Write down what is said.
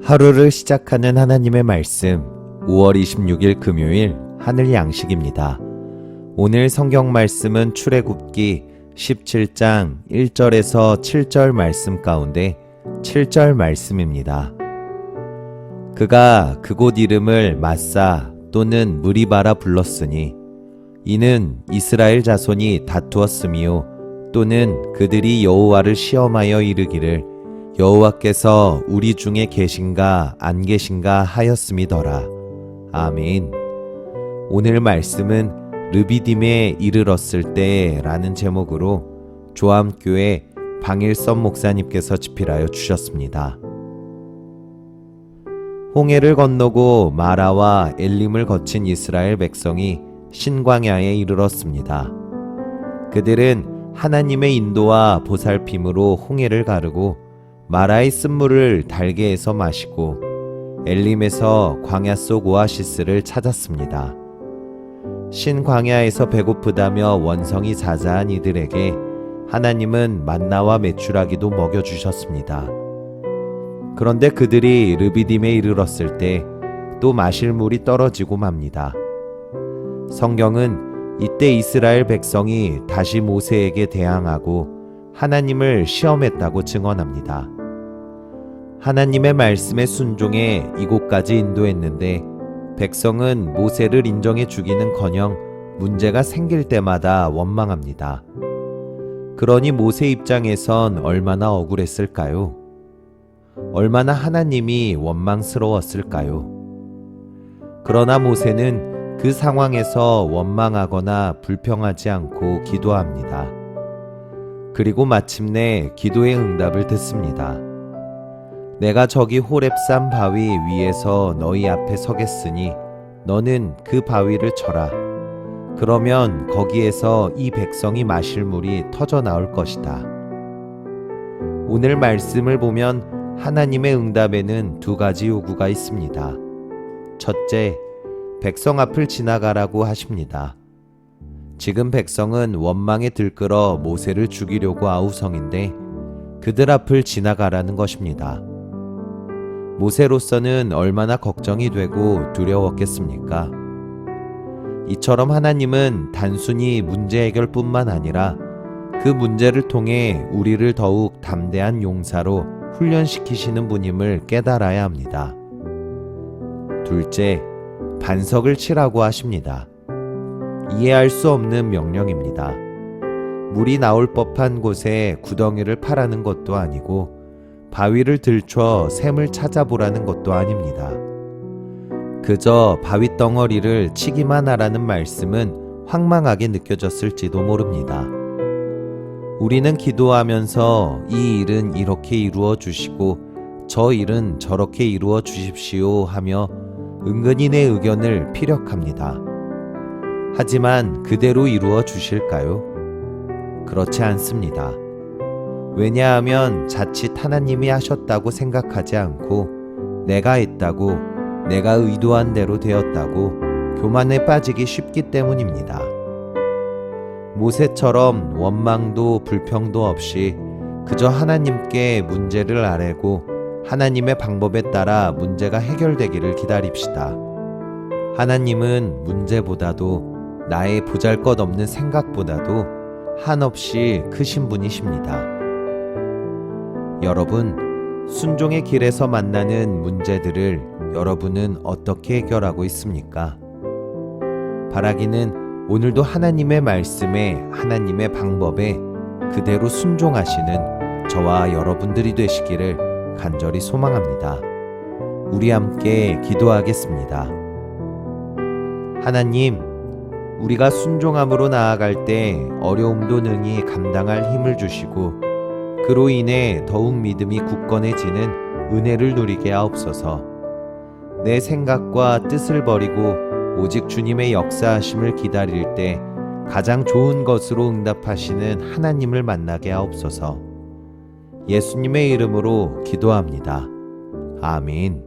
하루를 시작하는 하나님의 말씀 5월 26일 금요일 하늘 양식입니다. 오늘 성경 말씀은 출애굽기 17장 1절에서 7절 말씀 가운데 7절 말씀입니다. 그가 그곳 이름을 마사 또는 무리바라 불렀으니 이는 이스라엘 자손이 다투었으며 또는 그들이 여호와를 시험하여 이르기를 여호와께서 우리 중에 계신가 안 계신가 하였음이더라. 아멘. 오늘 말씀은 르비딤에 이르렀을 때 라는 제목으로 조암교회 방일선 목사님께서 집필하여 주셨습니다. 홍해를 건너고 마라와 엘림을 거친 이스라엘 백성이 신광야에 이르렀습니다. 그들은 하나님의 인도와 보살핌으로 홍해를 가르고 마라의 쓴물을 달게에서 마시고 엘림에서 광야 속 오아시스를 찾았습니다. 신광야에서 배고프다며 원성이 자자한 이들에게 하나님은 만나와 메추라기도 먹여주셨습니다. 그런데 그들이 르비딤에 이르렀을 때 또 마실 물이 떨어지고 맙니다. 성경은 이때 이스라엘 백성이 다시 모세에게 대항하고 하나님을 시험했다고 증언합니다. 하나님의 말씀에 순종해 이곳까지 인도했는데 백성은 모세를 인정해 주기는커녕 문제가 생길 때마다 원망합니다. 그러니 모세 입장에선 얼마나 억울했을까요? 얼마나 하나님이 원망스러웠을까요? 그러나 모세는 그 상황에서 원망하거나 불평하지 않고 기도합니다. 그리고 마침내 기도의 응답을 듣습니다. 내가 저기 호렙산 바위 위에서 너희 앞에 서겠으니 너는 그 바위를 쳐라. 그러면 거기에서 이 백성이 마실 물이 터져 나올 것이다. 오늘 말씀을 보면 하나님의 응답에는 두 가지 요구가 있습니다. 첫째, 백성 앞을 지나가라고 하십니다. 지금 백성은 원망에 들끓어 모세를 죽이려고 아우성인데 그들 앞을 지나가라는 것입니다. 모세로서는 얼마나 걱정이 되고 두려웠겠습니까? 이처럼 하나님은 단순히 문제 해결뿐만 아니라 그 문제를 통해 우리를 더욱 담대한 용사로 훈련시키시는 분임을 깨달아야 합니다. 둘째, 반석을 치라고 하십니다. 이해할 수 없는 명령입니다. 물이 나올 법한 곳에 구덩이를 파라는 것도 아니고 바위를 들춰 샘을 찾아보라는 것도 아닙니다. 그저 바위 덩어리를 치기만 하라는 말씀은 황망하게 느껴졌을지도 모릅니다. 우리는 기도하면서 이 일은 이렇게 이루어 주시고 저 일은 저렇게 이루어 주십시오 하며 은근히 내 의견을 피력합니다. 하지만 그대로 이루어 주실까요? 그렇지 않습니다. 왜냐하면 자칫 하나님이 하셨다고 생각하지 않고 내가 했다고, 내가 의도한 대로 되었다고 교만에 빠지기 쉽기 때문입니다. 모세처럼 원망도 불평도 없이 그저 하나님께 문제를 아뢰고 하나님의 방법에 따라 문제가 해결되기를 기다립시다. 하나님은 문제보다도 나의 보잘것없는 생각보다도 한없이 크신 분이십니다. 여러분, 순종의 길에서 만나는 문제들을 여러분은 어떻게 해결하고 있습니까? 바라기는 오늘도 하나님의 말씀에, 하나님의 방법에 그대로 순종하시는 저와 여러분들이 되시기를 간절히 소망합니다. 우리 함께 기도하겠습니다. 하나님, 우리가 순종함으로 나아갈 때 어려움도 능히 감당할 힘을 주시고 그로 인해 더욱 믿음이 굳건해지는 은혜를 누리게 하옵소서. 내 생각과 뜻을 버리고 오직 주님의 역사하심을 기다릴 때 가장 좋은 것으로 응답하시는 하나님을 만나게 하옵소서. 예수님의 이름으로 기도합니다. 아멘.